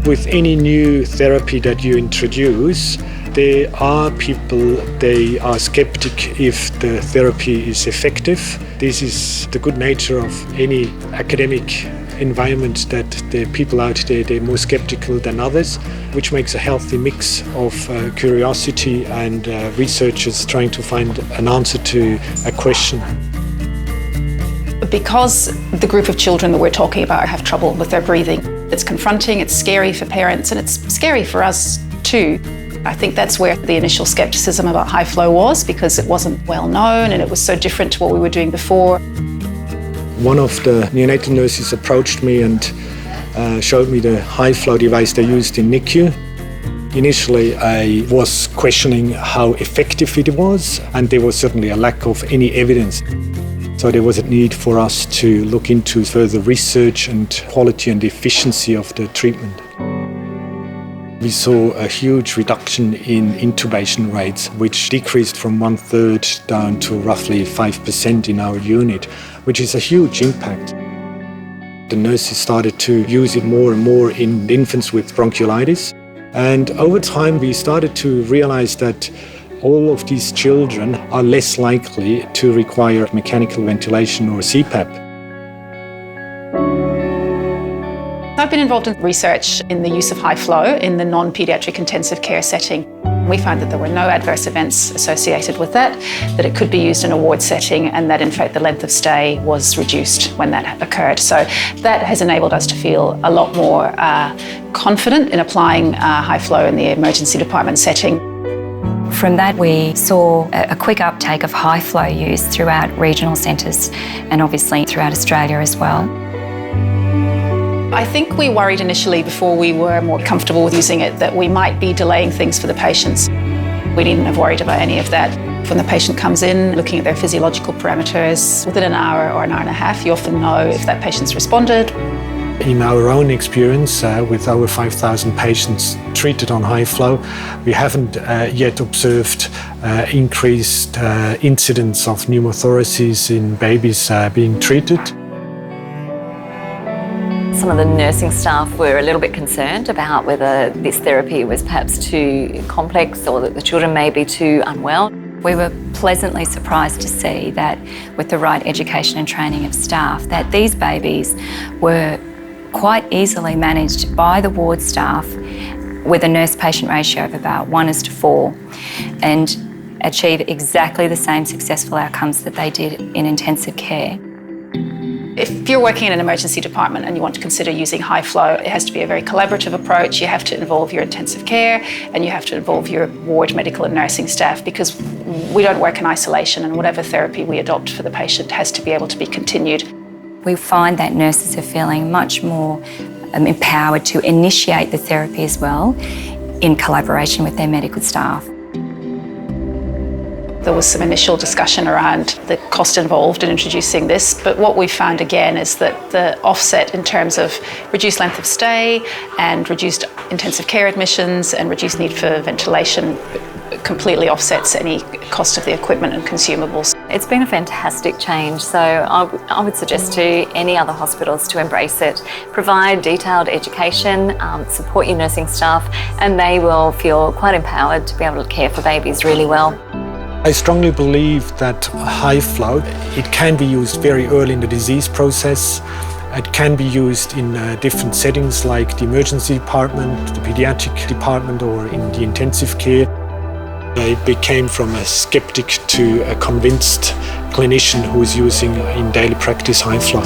With any new therapy that you introduce, there are people, they are skeptic if the therapy is effective. This is the good nature of any academic environment, that the people out there, they're more skeptical than others, which makes a healthy mix of curiosity and researchers trying to find an answer to a question. Because the group of children that we're talking about have trouble with their breathing, it's confronting, it's scary for parents, and it's scary for us too. I think that's where the initial scepticism about high flow was, because it wasn't well known and it was so different to what we were doing before. One of the neonatal nurses approached me and showed me the high flow device they used in NICU. Initially, I was questioning how effective it was, and there was certainly a lack of any evidence. So there was a need for us to look into further research and quality and efficiency of the treatment. We saw a huge reduction in intubation rates, which decreased from 1/3 down to roughly 5% in our unit, which is a huge impact. The nurses started to use it more and more in infants with bronchiolitis. And over time, we started to realize that all of these children are less likely to require mechanical ventilation or CPAP. I've been involved in research in the use of high flow in the non-paediatric intensive care setting. We found that there were no adverse events associated with that it could be used in a ward setting, and that in fact the length of stay was reduced when that occurred. So that has enabled us to feel a lot more confident in applying high flow in the emergency department setting. From that, we saw a quick uptake of high flow use throughout regional centres and obviously throughout Australia as well. I think we worried initially, before we were more comfortable with using it, that we might be delaying things for the patients. We needn't have worried about any of that. When the patient comes in, looking at their physiological parameters, within an hour or an hour and a half, you often know if that patient's responded. In our own experience, with over 5,000 patients treated on high flow, we haven't yet observed increased incidence of pneumothoraces in babies being treated. Some of the nursing staff were a little bit concerned about whether this therapy was perhaps too complex or that the children may be too unwell. We were pleasantly surprised to see that with the right education and training of staff, that these babies were quite easily managed by the ward staff with a nurse-patient ratio of about 1:4 and achieve exactly the same successful outcomes that they did in intensive care. If you're working in an emergency department and you want to consider using high flow, it has to be a very collaborative approach. You have to involve your intensive care and you have to involve your ward medical and nursing staff, because we don't work in isolation, and whatever therapy we adopt for the patient has to be able to be continued. We find that nurses are feeling much more empowered to initiate the therapy as well in collaboration with their medical staff. There was some initial discussion around the cost involved in introducing this, but what we found again is that the offset in terms of reduced length of stay and reduced intensive care admissions and reduced need for ventilation completely offsets any cost of the equipment and consumables. It's been a fantastic change, so I would suggest to any other hospitals to embrace it. Provide detailed education, support your nursing staff, and they will feel quite empowered to be able to care for babies really well. I strongly believe that high flow, it can be used very early in the disease process. It can be used in different settings like the emergency department, the pediatric department, or in the intensive care. I became from a skeptic to a convinced clinician who is using in daily practice high flow.